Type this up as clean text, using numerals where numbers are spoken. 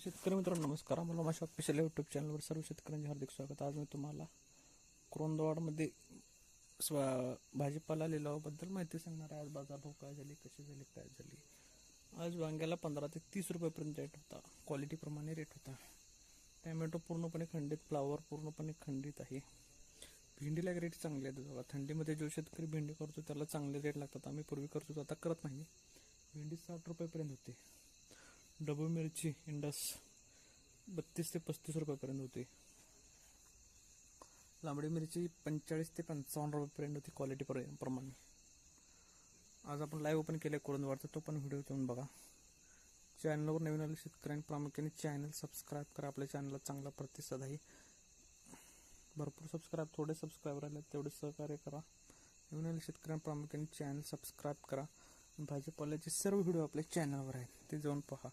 शेतकरी मित्रांनो नमस्कार. मला माझ्या ऑफिशियल यूट्यूब चॅनलवर सर्व शेतकऱ्यांचे हार्दिक स्वागत. आज मी तुम्हाला कुरुंदवाडमध्ये भाजीपाला लिलावाबद्दल माहिती सांगणार आहे. आज बाजारभाव काय झाली, कशी झाली, काय झाली. आज वांग्याला 15 ते 30 रुपयापर्यंत रेट होता. क्वालिटीप्रमाणे रेट होता. टॅमॅटो पूर्णपणे खंडित, फ्लावर पूर्णपणे खंडित आहे. भेंडीला रेट चांगले आहेत बघा. थंडीमध्ये जो शेतकरी भेंडी करतो त्याला चांगले रेट लागतात. आम्ही पूर्वी करतो, आता करत नाही. भेंडी 60 रुपयापर्यंत होते. डबू मिरची इंडस 32 ते 35 रुपयापर्यंत होती. लांबडी मिरची 45 ते 55 रुपयापर्यंत होती क्वालिटी प्रमाणे. आज आपण लाईव्ह ओपन केले कुरुंदवाडचा, तो पण व्हिडिओ घेऊन बघा. चॅनलवर नवीन आले शेतकऱ्यांनी प्रामुख्याने चॅनल सबस्क्राईब करा. आपल्या चॅनलला चांगला प्रतिसाद आहे. भरपूर थोडे सबस्क्राईबर आले तेवढे सहकार्य करा. नवीन आले शेतकऱ्यांनी प्रामुख्याने चॅनल सबस्क्राईब करा. भाजीपाल्याचे सर्व व्हिडिओ आपल्या चॅनलवर आहेत, ते जाऊन पहा.